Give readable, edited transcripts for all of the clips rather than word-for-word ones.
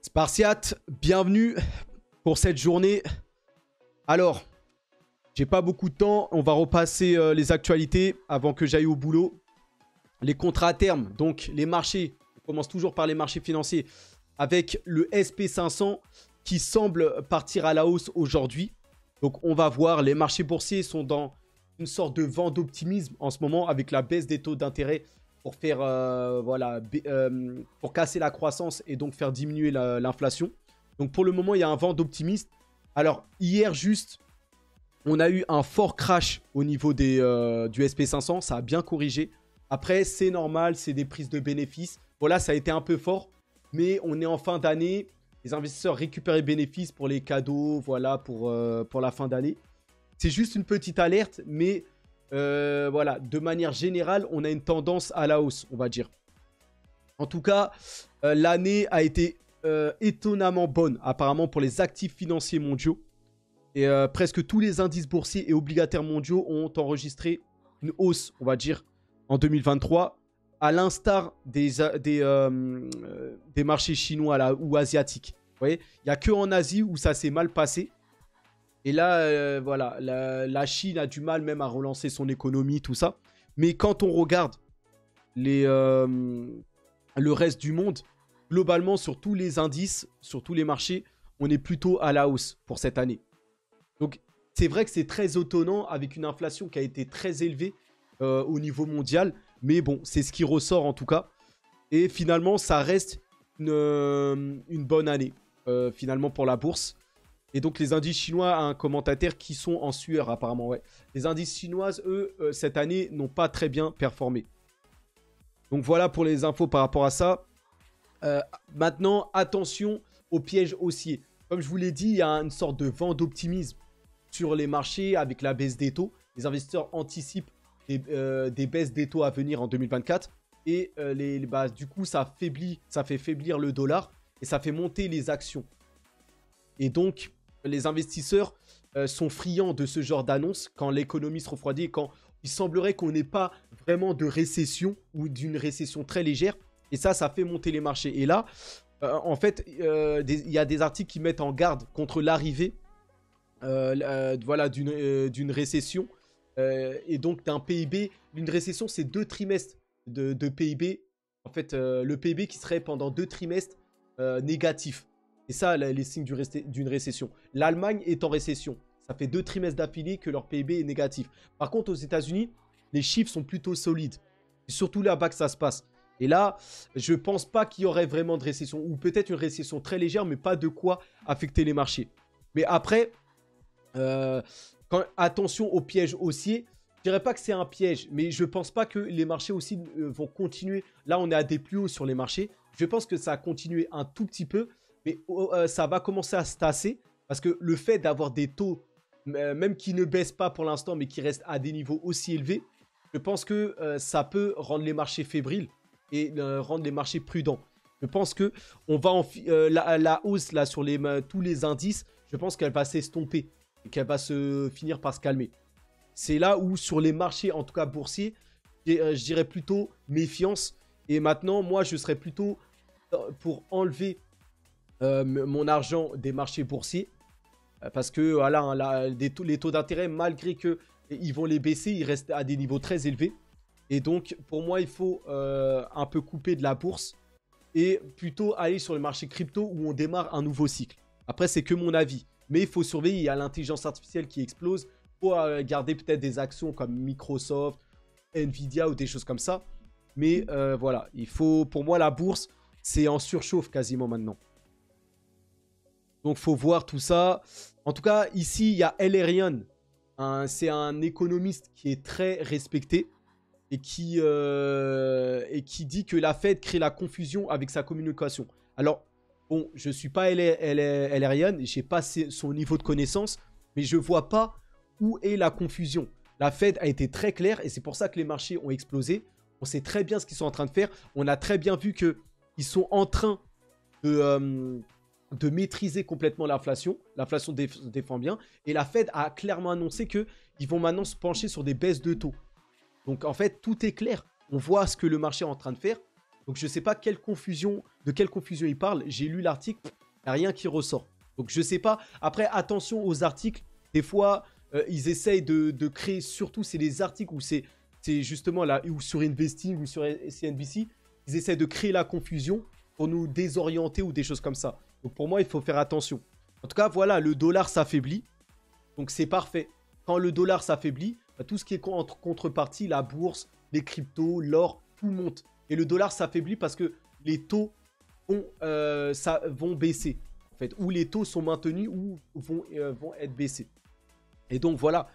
Spartiate, bienvenue pour cette journée. Alors, j'ai pas beaucoup de temps, on va repasser les actualités avant que j'aille au boulot. Les contrats à terme, donc les marchés, on commence toujours par les marchés financiers avec le SP500 qui semble partir à la hausse aujourd'hui. Donc on va voir, les marchés boursiers sont dans une sorte de vent d'optimisme en ce moment avec la baisse des taux d'intérêt pour faire pour casser la croissance et donc faire diminuer l'inflation. Donc pour le moment, il y a un vent d'optimisme. Alors hier juste, on a eu un fort crash au niveau du SP500, ça a bien corrigé. Après, c'est normal, c'est des prises de bénéfices. Voilà, ça a été un peu fort, mais on est en fin d'année. Les investisseurs récupèrent les bénéfices pour les cadeaux, voilà, pour la fin d'année. C'est juste une petite alerte, mais voilà, de manière générale, on a une tendance à la hausse, on va dire. En tout cas, l'année a été étonnamment bonne, apparemment, pour les actifs financiers mondiaux. Et presque tous les indices boursiers et obligataires mondiaux ont enregistré une hausse, on va dire, en 2023, à l'instar des marchés chinois là, ou asiatiques. Vous voyez, il n'y a que en Asie où ça s'est mal passé. Et là, voilà, la Chine a du mal même à relancer son économie, tout ça. Mais quand on regarde le reste du monde, globalement, sur tous les indices, sur tous les marchés, on est plutôt à la hausse pour cette année. Donc, c'est vrai que c'est très étonnant avec une inflation qui a été très élevée au niveau mondial. Mais bon, c'est ce qui ressort en tout cas. Et finalement, ça reste une bonne année, finalement, pour la bourse. Et donc, les indices chinois, un commentateur qui sont en sueur, apparemment, ouais. Les indices chinois, eux, cette année, n'ont pas très bien performé. Donc, voilà pour les infos par rapport à ça. Maintenant, attention aux pièges haussiers. Comme je vous l'ai dit, il y a une sorte de vent d'optimisme sur les marchés avec la baisse des taux. Les investisseurs anticipent des baisses des taux à venir en 2024. Et du coup, ça fait faiblir le dollar et ça fait monter les actions. Et donc, les investisseurs sont friands de ce genre d'annonce quand l'économie se refroidit et quand il semblerait qu'on n'ait pas vraiment de récession ou d'une récession très légère. Et ça fait monter les marchés. Et là, en fait, il y a des articles qui mettent en garde contre l'arrivée voilà, d'une récession et donc d'un PIB. Une récession, c'est 2 trimestres de PIB. En fait, le PIB qui serait pendant 2 trimestres négatif. C'est ça les signes d'une récession. L'Allemagne est en récession. Ça fait 2 trimestres d'affilée que leur PIB est négatif. Par contre, aux États-Unis, les chiffres sont plutôt solides. C'est surtout là-bas que ça se passe. Et là, je pense pas qu'il y aurait vraiment de récession. Ou peut-être une récession très légère, mais pas de quoi affecter les marchés. Mais après, attention aux pièges haussiers. Je dirais pas que c'est un piège, mais je pense pas que les marchés aussi vont continuer. Là, on est à des plus hauts sur les marchés. Je pense que ça a continué un tout petit peu. Mais ça va commencer à se tasser parce que le fait d'avoir des taux, même qui ne baissent pas pour l'instant, mais qui restent à des niveaux aussi élevés, je pense que ça peut rendre les marchés fébriles et rendre les marchés prudents. Je pense que on va la hausse là sur tous les indices, je pense qu'elle va s'estomper et qu'elle va se finir par se calmer. C'est là où sur les marchés, en tout cas boursiers, je dirais plutôt méfiance. Et maintenant, moi, je serais plutôt pour enlever mon argent des marchés boursiers parce que voilà, hein, les taux d'intérêt, malgré qu'ils vont les baisser, ils restent à des niveaux très élevés. Et donc, pour moi, il faut un peu couper de la bourse et plutôt aller sur le marché crypto où on démarre un nouveau cycle. Après, c'est que mon avis. Mais il faut surveiller, il y a l'intelligence artificielle qui explose. Il faut garder peut-être des actions comme Microsoft, Nvidia ou des choses comme ça. Mais voilà, il faut, pour moi, la bourse, c'est en surchauffe quasiment maintenant. Donc, faut voir tout ça. En tout cas, ici, il y a Elerian. C'est un économiste qui est très respecté et qui dit que la Fed crée la confusion avec sa communication. Alors, bon, je ne suis pas Elerian, je n'ai pas son niveau de connaissance, mais je ne vois pas où est la confusion. La Fed a été très claire et c'est pour ça que les marchés ont explosé. On sait très bien ce qu'ils sont en train de faire. On a très bien vu qu'ils sont en train de maîtriser complètement l'inflation. L'inflation défend bien. Et la Fed a clairement annoncé qu'ils vont maintenant se pencher sur des baisses de taux. Donc en fait, tout est clair. On voit ce que le marché est en train de faire. Donc je ne sais pas de quelle confusion il parle. J'ai lu l'article, il n'y a rien qui ressort. Donc je ne sais pas. Après, attention aux articles. Des fois, ils essayent de créer, surtout c'est les articles où c'est justement là, ou sur Investing ou sur CNBC, ils essaient de créer la confusion pour nous désorienter ou des choses comme ça. Donc pour moi, il faut faire attention. En tout cas, voilà, le dollar s'affaiblit. Donc c'est parfait. Quand le dollar s'affaiblit, bah, tout ce qui est entre contrepartie, la bourse, les cryptos, l'or, tout monte. Et le dollar s'affaiblit parce que les taux vont baisser. En fait, ou les taux sont maintenus ou vont être baissés. Et donc voilà.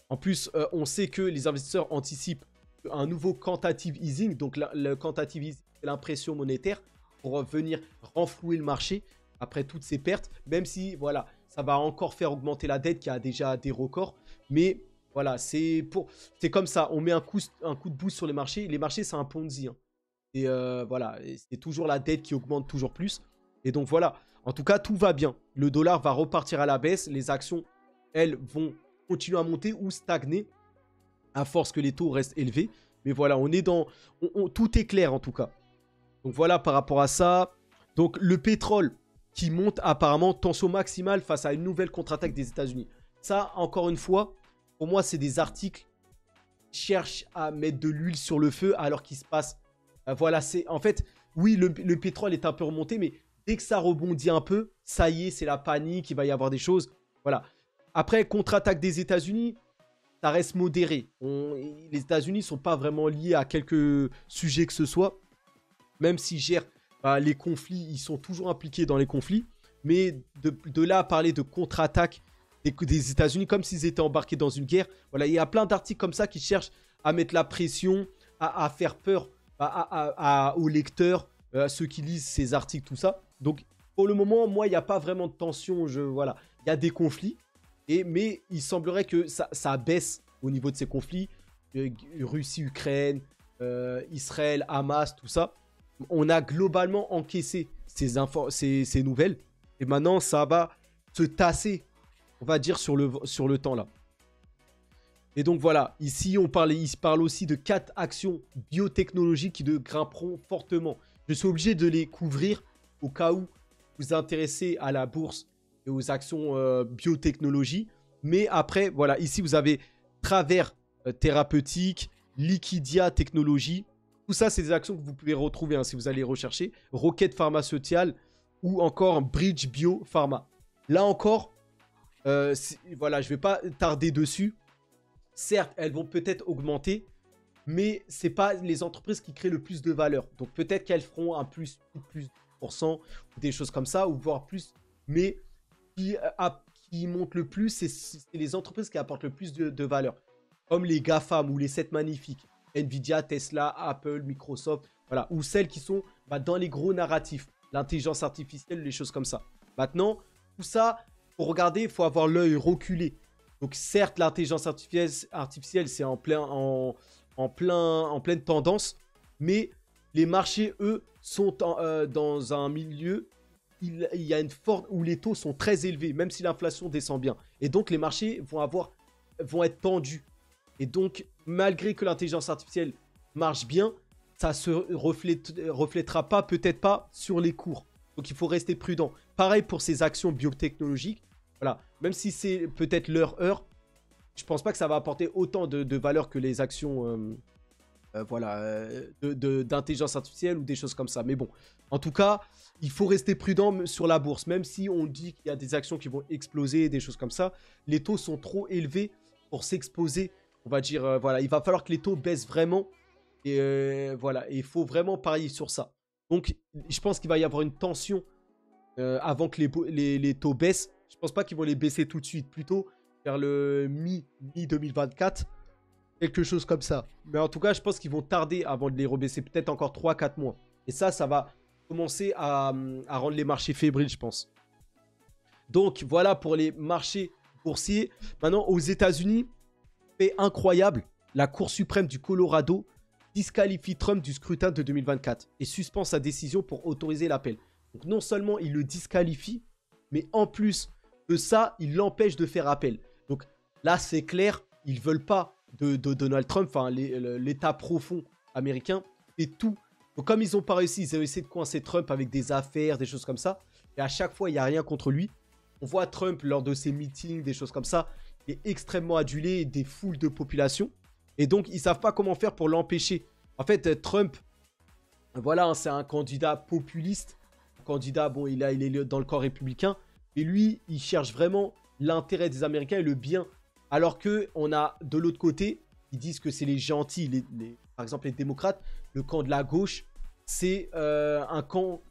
En plus, on sait que les investisseurs anticipent un nouveau quantitative easing. Donc le quantitative easing, c'est l'impression monétaire pour venir renflouer le marché après toutes ces pertes. Même si, voilà, ça va encore faire augmenter la dette qui a déjà des records. Mais voilà, c'est comme ça. On met un coup de boost sur les marchés. Les marchés, c'est un Ponzi. Hein. Et voilà, c'est toujours la dette qui augmente toujours plus. Et donc voilà, en tout cas, tout va bien. Le dollar va repartir à la baisse. Les actions, elles, vont continuer à monter ou stagner à force que les taux restent élevés. Mais voilà, on est dans... tout est clair en tout cas. Donc voilà par rapport à ça. Donc le pétrole qui monte apparemment, tension maximale face à une nouvelle contre-attaque des États-Unis. Ça, encore une fois, pour moi, c'est des articles qui cherchent à mettre de l'huile sur le feu alors qu'il se passe... voilà, c'est... En fait, oui, le pétrole est un peu remonté, mais dès que ça rebondit un peu, ça y est, c'est la panique, il va y avoir des choses. Voilà. Après, contre-attaque des États-Unis, ça reste modéré. Les États-Unis ne sont pas vraiment liés à quelques sujets que ce soit. Même s'ils gèrent les conflits, ils sont toujours impliqués dans les conflits. Mais de là à parler de contre-attaque des États-Unis, comme s'ils étaient embarqués dans une guerre. Voilà, il y a plein d'articles comme ça qui cherchent à mettre la pression, à faire peur aux lecteurs, à ceux qui lisent ces articles, tout ça. Donc, pour le moment, moi, il n'y a pas vraiment de tension. Voilà, il y a des conflits. Mais il semblerait que ça baisse au niveau de ces conflits. Russie, Ukraine, Israël, Hamas, tout ça. On a globalement encaissé ces nouvelles. Et maintenant, ça va se tasser, on va dire, sur le temps là. Et donc voilà, ici, il se parle aussi de 4 actions biotechnologiques qui grimperont fortement. Je suis obligé de les couvrir au cas où vous vous intéressez à la bourse et aux actions biotechnologie. Mais après, voilà, ici, vous avez Travers Thérapeutique, Liquidia Technologies. Tout ça, c'est des actions que vous pouvez retrouver hein, si vous allez rechercher. Rocket Pharmaceutical ou encore Bridge Bio Pharma. Là encore, voilà, je ne vais pas tarder dessus. Certes, elles vont peut-être augmenter, mais ce n'est pas les entreprises qui créent le plus de valeur. Donc peut-être qu'elles feront un plus %, ou des choses comme ça, ou voire plus. Mais qui montent le plus, c'est les entreprises qui apportent le plus de valeur. Comme les GAFAM ou les 7 magnifiques. Nvidia, Tesla, Apple, Microsoft, voilà. Ou celles qui sont dans les gros narratifs. L'intelligence artificielle, les choses comme ça. Maintenant, tout ça, pour regarder, il faut avoir l'œil reculé. Donc certes, l'intelligence artificielle, c'est en pleine tendance. Mais les marchés, eux, sont dans un milieu... Il y a une forte où les taux sont très élevés, même si l'inflation descend bien. Et donc, les marchés vont être tendus. Et donc, malgré que l'intelligence artificielle marche bien, ça se reflètera pas, peut-être pas, sur les cours. Donc, il faut rester prudent. Pareil pour ces actions biotechnologiques. Voilà. Même si c'est peut-être leur heure, je pense pas que ça va apporter autant de valeur que les actions d'intelligence artificielle ou des choses comme ça. Mais bon, en tout cas, il faut rester prudent sur la bourse. Même si on dit qu'il y a des actions qui vont exploser, des choses comme ça, les taux sont trop élevés pour s'exposer. On va dire, voilà, il va falloir que les taux baissent vraiment. Et voilà, et il faut vraiment parier sur ça. Donc, je pense qu'il va y avoir une tension avant que les taux baissent. Je pense pas qu'ils vont les baisser tout de suite, plutôt vers le mi-2024. Quelque chose comme ça. Mais en tout cas, je pense qu'ils vont tarder avant de les rebaisser. Peut-être encore 3-4 mois. Et ça va commencer à rendre les marchés fébriles, je pense. Donc, voilà pour les marchés boursiers. Maintenant, aux États-Unis, fait incroyable. La Cour suprême du Colorado disqualifie Trump du scrutin de 2024 et suspend sa décision pour autoriser l'appel. Donc, non seulement il le disqualifie, mais en plus de ça, il l'empêche de faire appel. Donc, là, c'est clair, ils ne veulent pas de Donald Trump, enfin l'État profond américain, et tout Donc comme ils n'ont pas réussi, ils ont essayé de coincer Trump avec des affaires, des choses comme ça. Et à chaque fois, il n'y a rien contre lui. On voit Trump lors de ses meetings, des choses comme ça. Il est extrêmement adulé, des foules de population. Et donc, ils ne savent pas comment faire pour l'empêcher. En fait, Trump, voilà, hein, c'est un candidat populiste. Un candidat, bon, il est dans le camp républicain. Et lui, il cherche vraiment l'intérêt des Américains et le bien. Alors qu'on a de l'autre côté, ils disent que c'est les gentils, par exemple les démocrates, le camp de la gauche, c'est un camp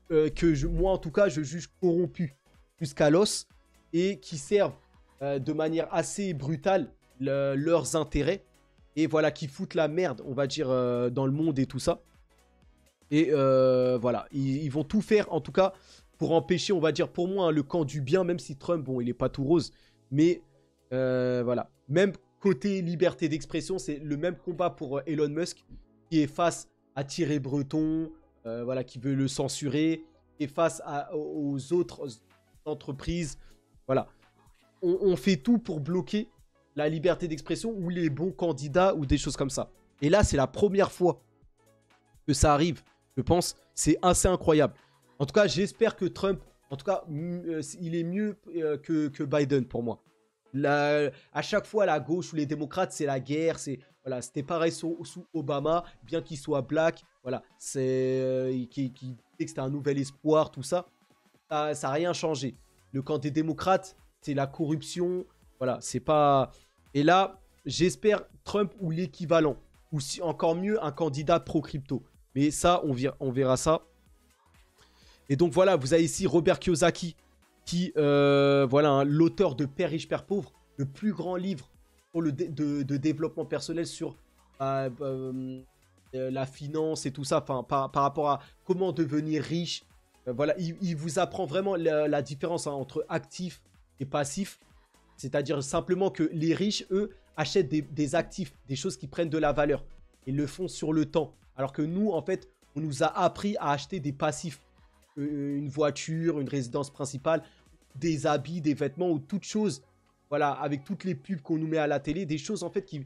que moi en tout cas je juge corrompu jusqu'à l'os et qui servent de manière assez brutale leurs intérêts et voilà, qui foutent la merde, on va dire, dans le monde et tout ça. Et voilà, ils vont tout faire en tout cas pour empêcher, on va dire pour moi, hein, le camp du bien, même si Trump, bon, il n'est pas tout rose, mais voilà, même côté liberté d'expression, c'est le même combat pour Elon Musk qui est face à Thierry Breton, voilà, qui veut le censurer, et face aux autres entreprises. Voilà, on fait tout pour bloquer la liberté d'expression ou les bons candidats ou des choses comme ça. Et là, c'est la première fois que ça arrive, je pense. C'est assez incroyable. En tout cas, j'espère que Trump, en tout cas, il est mieux que Biden pour moi. À chaque fois, la gauche ou les démocrates, c'est la guerre. Voilà, c'était pareil sous Obama, bien qu'il soit black. Voilà, qui disait que c'était un nouvel espoir, tout ça. Ça n'a rien changé. Le camp des démocrates, c'est la corruption. Voilà, c'est pas. Et là, j'espère Trump ou l'équivalent. Ou si, encore mieux, un candidat pro-crypto. Mais ça, on verra ça. Et donc voilà, vous avez ici Robert Kiyosaki, qui, voilà, hein, l'auteur de Père riche, Père pauvre, le plus grand livre pour de développement personnel sur la finance et tout ça, par rapport à comment devenir riche. Voilà, il vous apprend vraiment la différence, hein, entre actif et passif. C'est-à-dire simplement que les riches, eux, achètent des actifs, des choses qui prennent de la valeur. Ils le font sur le temps. Alors que nous, en fait, on nous a appris à acheter des passifs. Une voiture, une résidence principale, des habits, des vêtements ou toutes choses. Voilà, avec toutes les pubs qu'on nous met à la télé, des choses en fait qui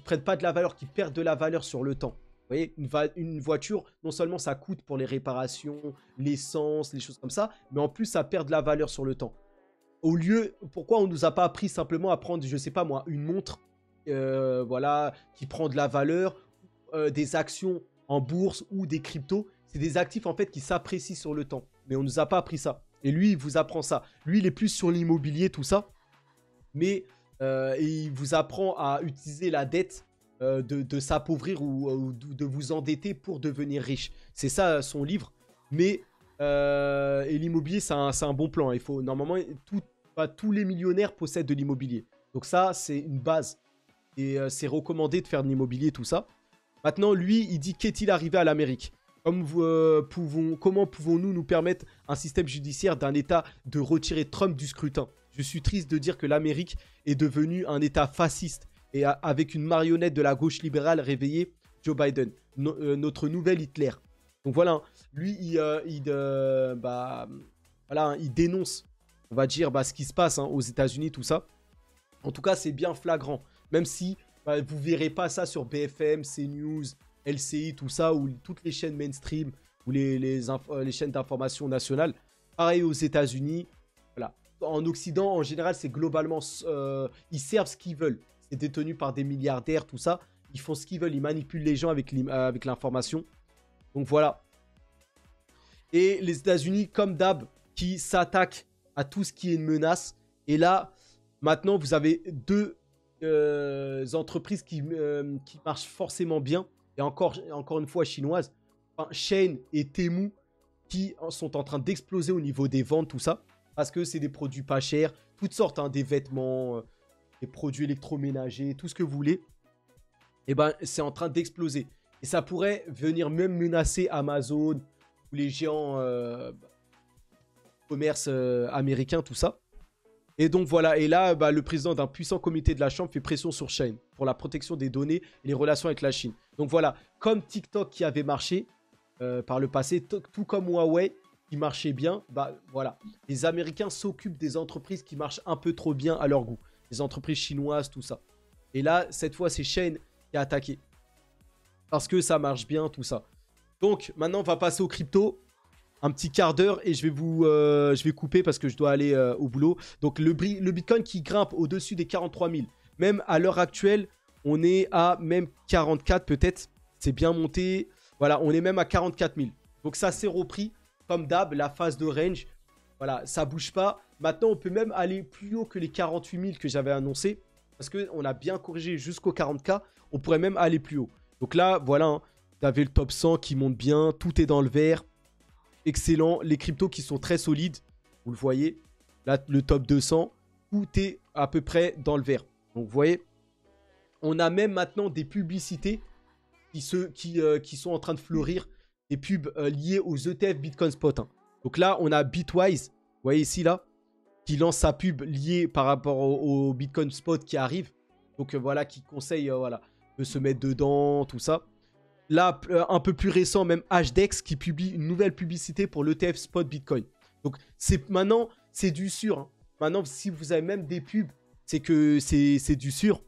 prennent pas de la valeur, qui perdent de la valeur sur le temps. Vous voyez, une voiture, non seulement ça coûte pour les réparations, l'essence, les choses comme ça, mais en plus ça perd de la valeur sur le temps. Au lieu, pourquoi on nous a pas appris simplement à prendre, je sais pas moi, une montre, voilà, qui prend de la valeur, des actions en bourse ou des cryptos. C'est des actifs en fait qui s'apprécient sur le temps. Mais on nous a pas appris ça. Et lui, il vous apprend ça. Lui, il est plus sur l'immobilier, tout ça. Mais il vous apprend à utiliser la dette, de s'appauvrir ou de vous endetter pour devenir riche. C'est ça son livre. Mais et l'immobilier, c'est un bon plan. Il faut normalement tous les millionnaires possèdent de l'immobilier. Donc ça, c'est une base. Et c'est recommandé de faire de l'immobilier, tout ça. Maintenant, lui, il dit qu'est-il arrivé à l'Amérique ? Comment pouvons-nous nous permettre un système judiciaire d'un État de retirer Trump du scrutin ? Je suis triste de dire que l'Amérique est devenue un État fasciste et avec une marionnette de la gauche libérale réveillée, Joe Biden, notre nouvel Hitler. Donc voilà, lui, voilà, hein, il dénonce, on va dire, ce qui se passe, hein, aux États-Unis, tout ça. En tout cas, c'est bien flagrant, même si vous ne verrez pas ça sur BFM, CNews, LCI, tout ça, ou toutes les chaînes mainstream, ou les chaînes d'information nationales. Pareil aux États-Unis. Voilà. En Occident, en général, c'est globalement... ils servent ce qu'ils veulent. C'est détenu par des milliardaires, tout ça. Ils font ce qu'ils veulent. Ils manipulent les gens avec l'information. Donc voilà. Et les États-Unis, comme d'hab, qui s'attaquent à tout ce qui est une menace. Et là, maintenant, vous avez deux entreprises qui marchent forcément bien. Et encore une fois chinoises, enfin, Shein et Temu qui sont en train d'exploser au niveau des ventes, tout ça, parce que c'est des produits pas chers, toutes sortes, hein, des vêtements, des produits électroménagers, tout ce que vous voulez, et ben c'est en train d'exploser. Et ça pourrait venir même menacer Amazon, ou les géants commerce américains, tout ça. Et donc voilà, et là, le président d'un puissant comité de la Chambre fait pression sur Shein pour la protection des données et les relations avec la Chine. Donc voilà, comme TikTok qui avait marché par le passé, tout comme Huawei qui marchait bien, voilà. Les Américains s'occupent des entreprises qui marchent un peu trop bien à leur goût. Les entreprises chinoises, tout ça. Et là, cette fois, c'est Shein qui a attaqué. Parce que ça marche bien, tout ça. Donc, maintenant, on va passer aux crypto. Un petit quart d'heure et je vais couper parce que je dois aller au boulot. Donc, le Bitcoin qui grimpe au-dessus des 43 000. Même à l'heure actuelle, on est à même 44 peut-être. C'est bien monté. Voilà, on est même à 44 000. Donc, ça s'est repris comme d'hab, la phase de range. Voilà, ça bouge pas. Maintenant, on peut même aller plus haut que les 48 000 que j'avais annoncé. Parce qu'on a bien corrigé jusqu'au 40K. On pourrait même aller plus haut. Donc là, voilà, hein, vous avez le top 100 qui monte bien. Tout est dans le vert. Excellent. Les cryptos qui sont très solides. Vous le voyez. Là, le top 200. Tout est à peu près dans le vert. Donc, vous voyez. On a même maintenant des publicités qui sont en train de fleurir. Des pubs liées aux ETF Bitcoin Spot. Hein. Donc là, on a Bitwise. Vous voyez ici, là. Qui lance sa pub liée par rapport au Bitcoin Spot qui arrive. Donc voilà, qui conseille voilà, de se mettre dedans, tout ça. Là, un peu plus récent, même HDEX qui publie une nouvelle publicité pour l'ETF Spot Bitcoin. Donc maintenant, c'est du sûr. Hein. Maintenant, si vous avez même des pubs, c'est que c'est du sûr.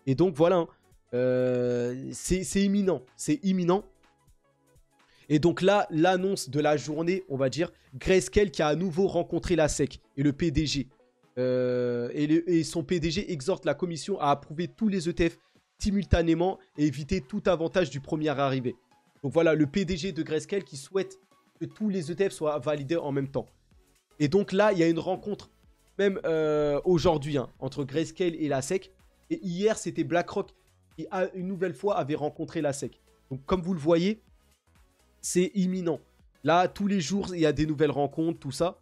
Et donc voilà, hein. C'est imminent. C'est imminent. Et donc là, l'annonce de la journée, on va dire, Grayscale qui a à nouveau rencontré la SEC et le PDG. Et son PDG exhorte la commission à approuver tous les ETF simultanément et éviter tout avantage du premier arrivé. Donc voilà, le PDG de Grayscale qui souhaite que tous les ETF soient validés en même temps. Et donc là, il y a une rencontre, même aujourd'hui, hein, entre Grayscale et la SEC. Et hier, c'était BlackRock qui, une nouvelle fois, avait rencontré la SEC. Donc comme vous le voyez, c'est imminent. Là, tous les jours, il y a des nouvelles rencontres, tout ça.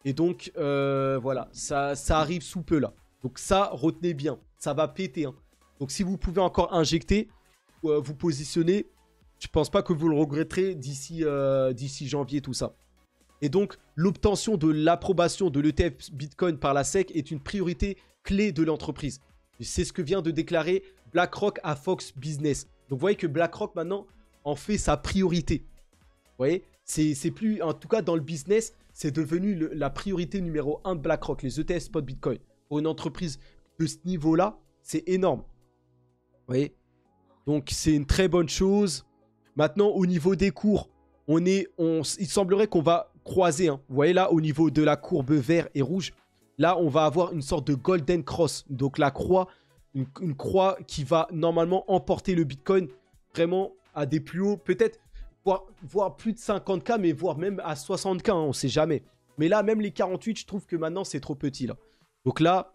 Et donc, voilà, ça arrive sous peu, là. Donc ça, retenez bien, ça va péter. Hein. Donc si vous pouvez encore injecter, vous positionner, je pense pas que vous le regretterez d'ici janvier, tout ça. Et donc, l'obtention de l'approbation de l'ETF Bitcoin par la SEC est une priorité clé de l'entreprise. C'est ce que vient de déclarer BlackRock à Fox Business. Donc vous voyez que BlackRock, maintenant, en fait sa priorité. Vous voyez, c'est plus, en tout cas dans le business, c'est devenu la priorité numéro 1 de BlackRock, les ETF Spot Bitcoin. Pour une entreprise de ce niveau-là, c'est énorme. Vous voyez, donc c'est une très bonne chose. Maintenant, au niveau des cours, il semblerait qu'on va croiser. Hein. Vous voyez là, au niveau de la courbe vert et rouge, là, on va avoir une sorte de golden cross. Donc la croix, une croix qui va normalement emporter le Bitcoin vraiment à des plus hauts, peut-être, voire plus de 50K, mais voire même à 60K, hein, on ne sait jamais. Mais là, même les 48, je trouve que maintenant, c'est trop petit. Là. Donc là,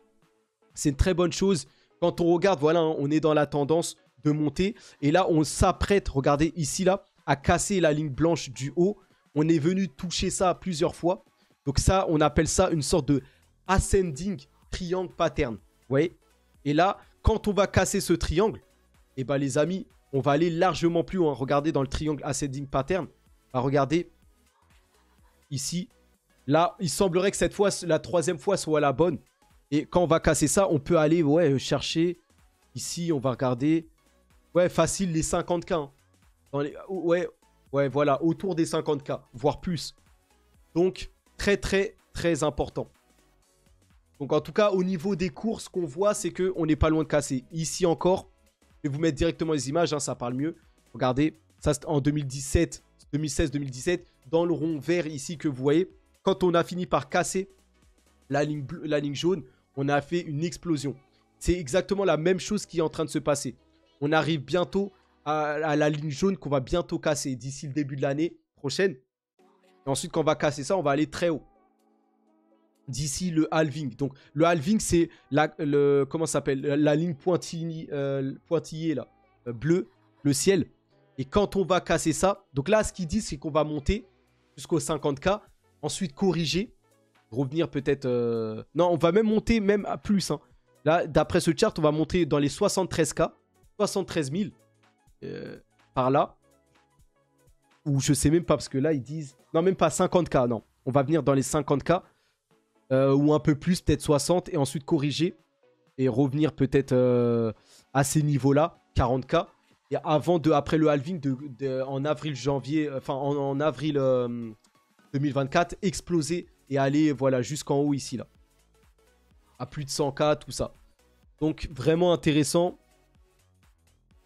c'est une très bonne chose. Quand on regarde, voilà, hein, on est dans la tendance de monter. Et là, on s'apprête, regardez ici, là, à casser la ligne blanche du haut. On est venu toucher ça plusieurs fois. Donc ça, on appelle ça une sorte de ascending triangle pattern. Vous voyez? Et là, quand on va casser ce triangle, et ben les amis, on va aller largement plus haut. Hein. Regardez dans le triangle ascending pattern. Regardez ici. Là, il semblerait que cette fois, la troisième fois soit la bonne. Et quand on va casser ça, on peut aller chercher. Ici, on va regarder. Ouais, facile, les 50K. Hein. Ouais, voilà, autour des 50K, voire plus. Donc, très, très, très important. Donc, en tout cas, au niveau des cours, ce qu'on voit, c'est qu'on n'est pas loin de casser. Ici encore, je vais vous mettre directement les images, hein, ça parle mieux. Regardez, ça c'est en 2016-2017, dans le rond vert ici que vous voyez. Quand on a fini par casser la ligne jaune, on a fait une explosion. C'est exactement la même chose qui est en train de se passer. On arrive bientôt à la ligne jaune qu'on va bientôt casser d'ici le début de l'année prochaine. Et ensuite, quand on va casser ça, on va aller très haut. D'ici le halving. Donc, le halving, c'est comment ça s'appelle, la ligne pointillée là, bleu, le ciel. Et quand on va casser ça, donc là, ce qu'ils disent, c'est qu'on va monter jusqu'au 50K. Ensuite, corriger. Revenir peut-être... Non, on va même monter même à plus. Hein. Là, d'après ce chart, on va monter dans les 73K. 73 000. Par là. Ou je sais même pas, parce que là, ils disent... Non, même pas 50K, non. On va venir dans les 50K. Ou un peu plus, peut-être 60. Et ensuite, corriger. Et revenir peut-être à ces niveaux-là. 40K. Et après le halving en avril-janvier... Enfin, en avril 2024, exploser et aller voilà, jusqu'en haut ici, là. À plus de 100K, tout ça. Donc, vraiment intéressant.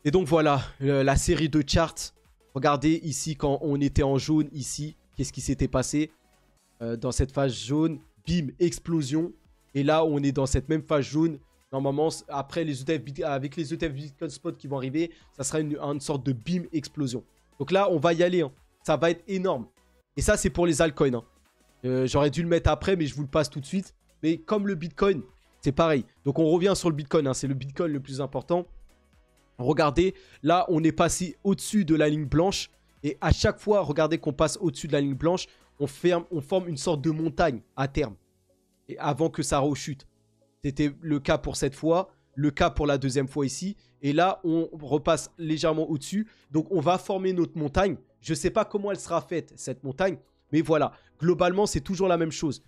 Et donc, voilà, la série de charts Regardez ici, quand on était en jaune, ici, qu'est-ce qui s'était passé dans cette phase jaune? Bim, explosion. Et là, on est dans cette même phase jaune. Normalement, après, avec les ETF Bitcoin Spot qui vont arriver, ça sera une sorte de bim, explosion. Donc là, on va y aller. Hein. Ça va être énorme. Et ça, c'est pour les altcoins. Hein. J'aurais dû le mettre après, mais je vous le passe tout de suite. Mais comme le Bitcoin, c'est pareil. Donc on revient sur le Bitcoin. Hein. C'est le Bitcoin le plus important. Regardez, là, on est passé au-dessus de la ligne blanche. Et à chaque fois, regardez qu'on passe au-dessus de la ligne blanche, on forme une sorte de montagne à terme. Et avant que ça rechute. C'était le cas pour cette fois, le cas pour la deuxième fois ici. Et là, on repasse légèrement au-dessus. Donc, on va former notre montagne. Je ne sais pas comment elle sera faite, cette montagne. Mais voilà, globalement, c'est toujours la même chose.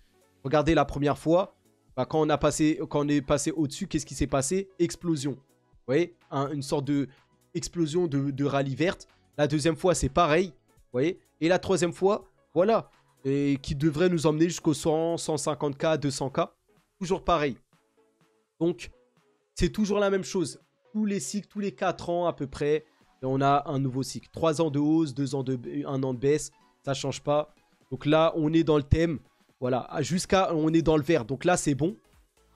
Regardez la première fois, bah, quand on est passé au-dessus, qu'est-ce qui s'est passé? Explosion. Vous voyez, une sorte de explosion de rallye verte. La deuxième fois, c'est pareil. Vous voyez. Et la troisième fois, voilà. Et qui devrait nous emmener jusqu'au 100, 150K, 200K. Toujours pareil. Donc, c'est toujours la même chose. Tous les cycles, tous les 4 ans à peu près, on a un nouveau cycle. 3 ans de hausse, 1 an de baisse. Ça ne change pas. Donc là, on est dans le thème. Voilà, on est dans le vert. Donc là, c'est bon.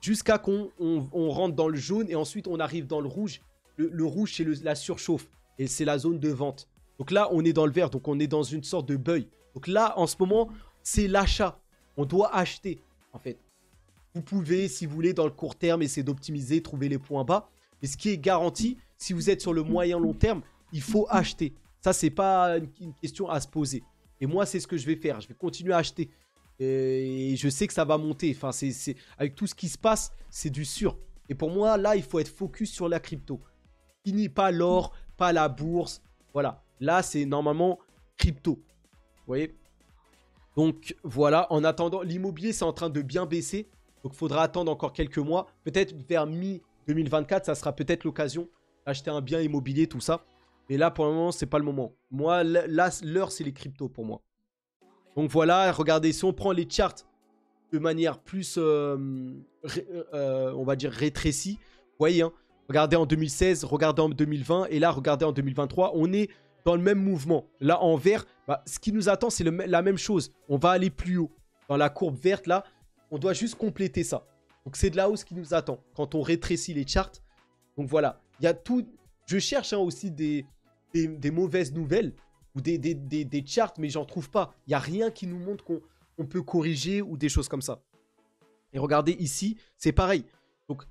Jusqu'à qu'on rentre dans le jaune et ensuite on arrive dans le rouge. Le rouge, c'est la surchauffe et c'est la zone de vente. Donc là, on est dans le vert. Donc on est dans une sorte de buy. Donc là, en ce moment, c'est l'achat. On doit acheter, en fait. Vous pouvez, si vous voulez, dans le court terme, essayer d'optimiser, trouver les points bas. Mais ce qui est garanti, si vous êtes sur le moyen-long terme, il faut acheter. Ça, c'est pas une question à se poser. Et moi, c'est ce que je vais faire. Je vais continuer à acheter. Et je sais que ça va monter. Enfin, avec tout ce qui se passe, c'est du sûr. Et pour moi, là, il faut être focus sur la crypto. Fini, pas l'or, pas la bourse. Voilà. Là, c'est normalement crypto. Vous voyez? Donc, voilà. En attendant, l'immobilier, c'est en train de bien baisser. Donc, il faudra attendre encore quelques mois. Peut-être vers mi-2024, ça sera peut-être l'occasion d'acheter un bien immobilier, tout ça. Mais là, pour le moment, c'est pas le moment. Moi, là, l'heure, c'est les cryptos pour moi. Donc voilà, regardez, si on prend les charts de manière plus, on va dire, rétrécie, vous voyez, hein, regardez en 2016, regardez en 2020, et là, regardez en 2023, on est dans le même mouvement. Là, en vert, bah, ce qui nous attend, c'est la même chose. On va aller plus haut. Dans la courbe verte, là, on doit juste compléter ça. Donc, c'est de la hausse qui nous attend quand on rétrécit les charts. Donc, voilà. Il y a tout. Je cherche hein, aussi des mauvaises nouvelles ou des charts, mais j'en trouve pas. Il n'y a rien qui nous montre qu'on peut corriger ou des choses comme ça. Et regardez ici, c'est pareil. Donc,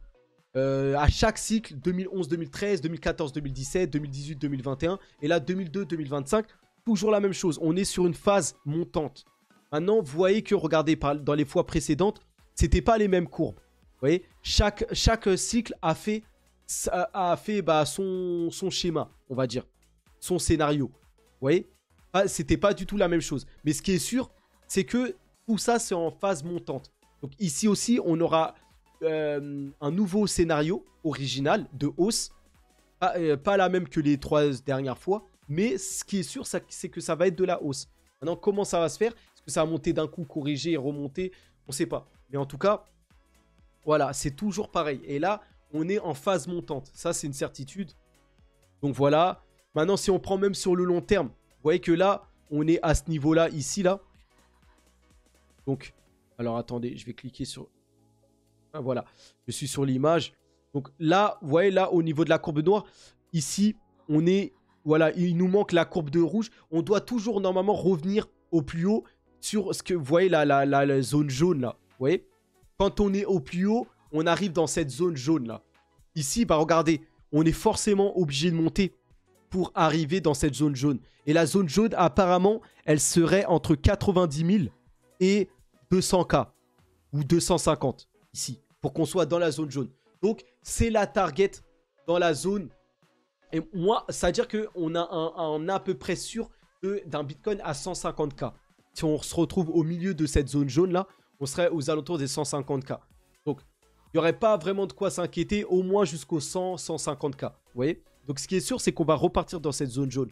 à chaque cycle, 2011, 2013, 2014, 2017, 2018, 2021, et là, 2002, 2025, toujours la même chose. On est sur une phase montante. Maintenant, vous voyez que, regardez, dans les fois précédentes, c'était pas les mêmes courbes. Vous voyez, chaque cycle a fait bah, son schéma, on va dire, son scénario. Vous voyez, c'était pas du tout la même chose. Mais ce qui est sûr, c'est que tout ça, c'est en phase montante. Donc ici aussi, on aura un nouveau scénario original de hausse. Pas la même que les 3 dernières fois. Mais ce qui est sûr, c'est que ça va être de la hausse. Maintenant, comment ça va se faire? Est-ce que ça va monter d'un coup, corriger et remonter? On ne sait pas. Mais en tout cas, voilà, c'est toujours pareil. Et là, on est en phase montante. Ça, c'est une certitude. Donc voilà. Maintenant, si on prend même sur le long terme, vous voyez que là, on est à ce niveau-là, ici, là. Donc, alors attendez, je vais cliquer sur... Ah, voilà, je suis sur l'image. Donc là, vous voyez, là, au niveau de la courbe noire, ici, on est... Voilà, il nous manque la courbe de rouge. On doit toujours, normalement, revenir au plus haut sur ce que... Vous voyez, la zone jaune, là. Vous voyez? Quand on est au plus haut, on arrive dans cette zone jaune, là. Ici, bah regardez, on est forcément obligé de monter pour arriver dans cette zone jaune. Et la zone jaune, apparemment, elle serait entre 90 000 et 200K. Ou 250, ici. Pour qu'on soit dans la zone jaune. Donc, c'est la target dans la zone. Et moi, ça veut dire qu'on a à peu près sûr d'un Bitcoin à 150K. Si on se retrouve au milieu de cette zone jaune-là, on serait aux alentours des 150K. Donc, il n'y aurait pas vraiment de quoi s'inquiéter, au moins jusqu'aux 100, 150K. Vous voyez? Donc, ce qui est sûr, c'est qu'on va repartir dans cette zone jaune.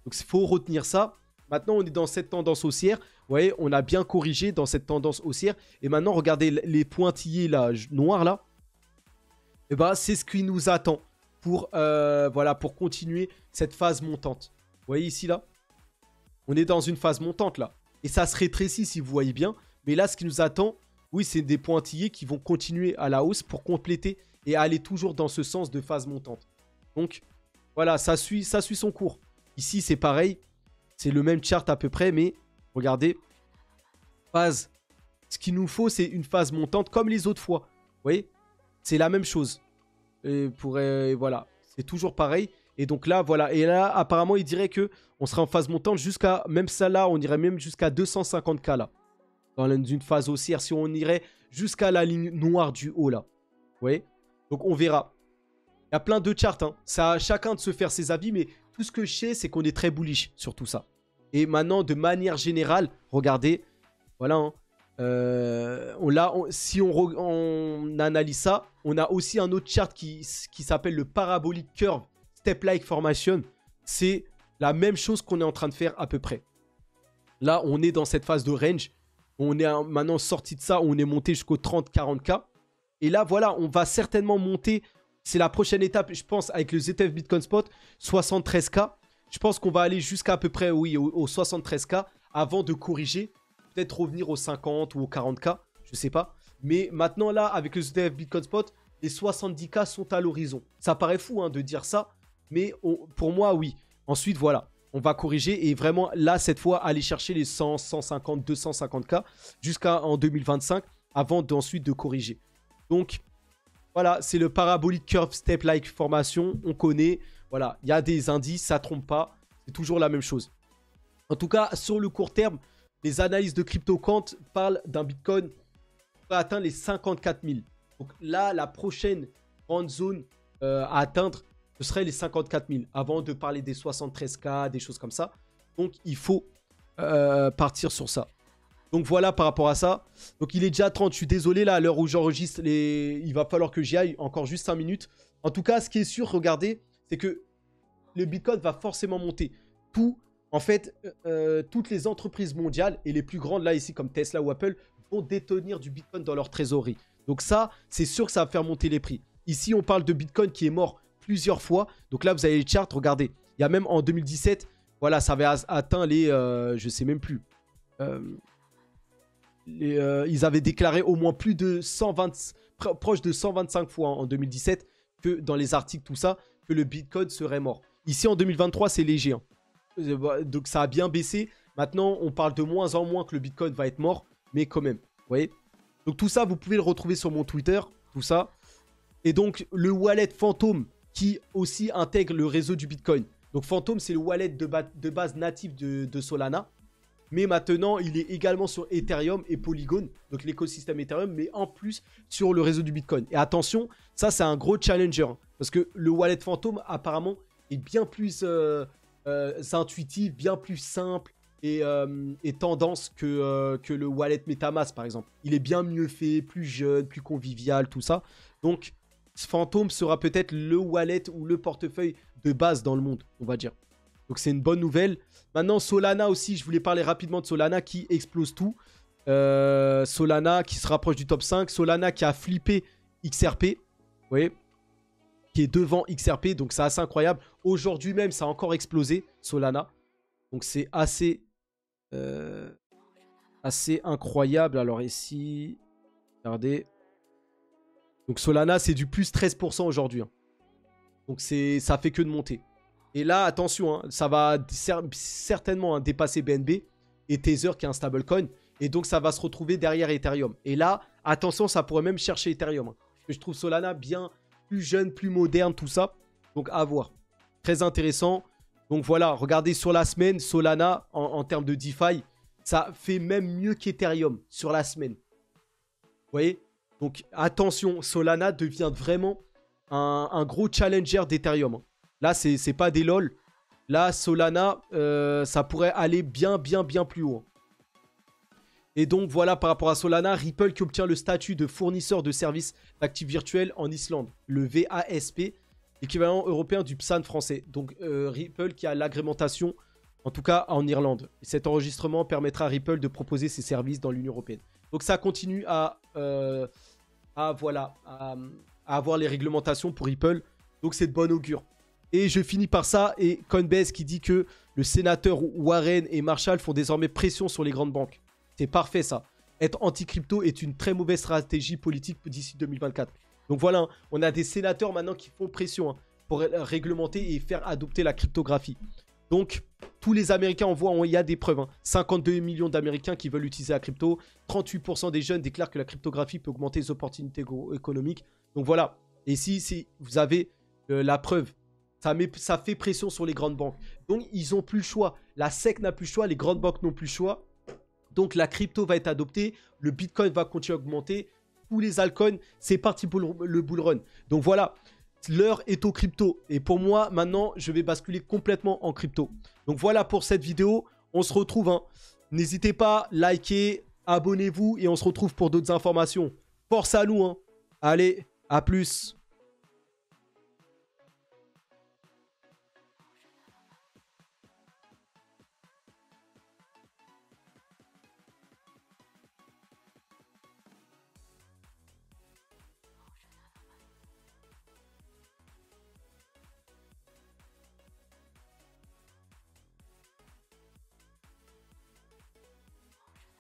Donc, il faut retenir ça. Maintenant, on est dans cette tendance haussière. Vous voyez, on a bien corrigé dans cette tendance haussière. Et maintenant, regardez les pointillés là, noirs là. Et ben, c'est ce qui nous attend pour, voilà, pour continuer cette phase montante. voyez ici, là, on est dans une phase montante, là. Et ça se rétrécit, si vous voyez bien. Mais là, ce qui nous attend, oui, c'est des pointillés qui vont continuer à la hausse pour compléter et aller toujours dans ce sens de phase montante. Donc, voilà, ça suit son cours. Ici, c'est pareil. C'est le même chart à peu près, mais regardez. Phase. Ce qu'il nous faut, c'est une phase montante comme les autres fois. Vous voyez? C'est la même chose. Et voilà, c'est toujours pareil. Et donc là, voilà. Et là, apparemment, il dirait que on serait en phase montante jusqu'à... Même ça, là, on irait même jusqu'à 250K, là. Dans une phase haussière, si on irait jusqu'à la ligne noire du haut, là. Vous voyez? Donc, on verra. Il y a plein de charts, hein. Ça à chacun de se faire ses avis, mais tout ce que je sais, c'est qu'on est très bullish sur tout ça. Et maintenant, de manière générale, regardez, voilà, hein, si on analyse ça, on a aussi un autre chart qui s'appelle le Parabolic Curve Step-like Formation. C'est la même chose qu'on est en train de faire à peu près. Là, on est dans cette phase de range. On est maintenant sorti de ça, on est monté jusqu'au 30-40K. Et là, voilà, on va certainement monter. C'est la prochaine étape, je pense, avec le ZF Bitcoin Spot, 73K. Je pense qu'on va aller jusqu'à à peu près, oui, au 73K avant de corriger. Peut-être revenir aux 50 ou aux 40K, je sais pas. Mais maintenant, là, avec le ZF Bitcoin Spot, les 70K sont à l'horizon. Ça paraît fou hein, de dire ça, mais pour moi, oui. Ensuite, voilà, on va corriger et vraiment, là, cette fois, aller chercher les 100, 150, 250K jusqu'en 2025 avant d'ensuite de corriger. Donc, voilà, c'est le Parabolic Curve Step-like Formation. On connaît, voilà, il y a des indices, ça trompe pas. C'est toujours la même chose. En tout cas, sur le court terme, les analyses de CryptoQuant parlent d'un Bitcoin qui va atteindre les 54 000. Donc là, la prochaine grande zone à atteindre, ce serait les 54 000. Avant de parler des 73K, des choses comme ça. Donc il faut partir sur ça. Donc voilà par rapport à ça. Donc il est déjà 30. Je suis désolé là, à l'heure où j'enregistre, il va falloir que j'y aille encore juste 5 minutes. En tout cas, ce qui est sûr, regardez, c'est que le Bitcoin va forcément monter. En fait, toutes les entreprises mondiales et les plus grandes là ici comme Tesla ou Apple vont détenir du Bitcoin dans leur trésorerie. Donc ça, c'est sûr que ça va faire monter les prix. Ici, on parle de Bitcoin qui est mort plusieurs fois. Donc là, vous avez les charts, regardez. Il y a même en 2017, voilà, ça avait atteint les... je sais même plus. Ils avaient déclaré au moins plus de 120... proche de 125 fois en 2017 que dans les articles, tout ça, que le Bitcoin serait mort. Ici, en 2023, c'est léger. Hein. Donc ça a bien baissé. Maintenant, on parle de moins en moins que le Bitcoin va être mort. Mais quand même, vous voyez. Donc tout ça, vous pouvez le retrouver sur mon Twitter. Tout ça. Et donc, le wallet Phantom qui aussi intègre le réseau du Bitcoin. Donc Phantom, c'est le wallet de base natif de Solana. Mais maintenant, il est également sur Ethereum et Polygon. Donc l'écosystème Ethereum, mais en plus sur le réseau du Bitcoin. Et attention, ça c'est un gros challenger. Hein, parce que le wallet Phantom, apparemment, est bien plus intuitif, bien plus simple et tendance que le wallet MetaMask, par exemple. Il est bien mieux fait, plus jeune, plus convivial, tout ça. Donc, Phantom sera peut-être le wallet ou le portefeuille de base dans le monde, on va dire. Donc, c'est une bonne nouvelle. Maintenant, Solana aussi, je voulais parler rapidement de Solana qui explose tout. Solana qui se rapproche du top 5. Solana qui a flippé XRP. Vous voyez, qui est devant XRP. Donc, c'est assez incroyable. Aujourd'hui même, ça a encore explosé, Solana. Donc, c'est assez incroyable. Alors, ici, regardez. Donc, Solana, c'est du plus 13% aujourd'hui. Hein. Donc, ça fait que de monter. Et là, attention, hein, ça va certainement dépasser BNB et Tether qui est un stablecoin. Et donc, ça va se retrouver derrière Ethereum. Et là, attention, ça pourrait même chercher Ethereum. Hein, parce que je trouve Solana bien plus jeune, plus moderne, tout ça. Donc, à voir. Très intéressant. Donc, voilà, regardez sur la semaine, Solana, en termes de DeFi, ça fait même mieux qu'Ethereum sur la semaine. Vous voyez? Donc, attention, Solana devient vraiment un gros challenger d'Ethereum. Hein. Là, c'est pas des lol. Là, Solana, ça pourrait aller bien plus haut. Et donc, voilà, par rapport à Solana, Ripple qui obtient le statut de fournisseur de services d'actifs virtuels en Islande. Le VASP, l'équivalent européen du PSAN français. Donc, Ripple qui a l'agrémentation, en tout cas en Irlande. Et cet enregistrement permettra à Ripple de proposer ses services dans l'Union européenne. Donc, ça continue à avoir les réglementations pour Ripple. Donc, c'est de bon augure. Et je finis par ça, et Coinbase qui dit que le sénateur Warren et Marshall font désormais pression sur les grandes banques. C'est parfait ça. Être anti-crypto est une très mauvaise stratégie politique d'ici 2024. Donc voilà, hein, on a des sénateurs maintenant qui font pression hein, pour réglementer et faire adopter la cryptographie. Donc, tous les Américains, on voit, il y a des preuves. Hein. 52 millions d'Américains qui veulent utiliser la crypto. 38% des jeunes déclarent que la cryptographie peut augmenter les opportunités économiques. Donc voilà. Et ici, vous avez la preuve. Ça fait pression sur les grandes banques. Donc, ils n'ont plus le choix. La SEC n'a plus le choix. Les grandes banques n'ont plus le choix. Donc, la crypto va être adoptée. Le Bitcoin va continuer à augmenter. Tous les altcoins, c'est parti pour le bull run. Donc voilà. L'heure est au crypto. Et pour moi, maintenant, je vais basculer complètement en crypto. Donc voilà pour cette vidéo. On se retrouve. Hein. N'hésitez pas, likez, abonnez-vous. Et on se retrouve pour d'autres informations. Force à nous. Hein. Allez, à plus.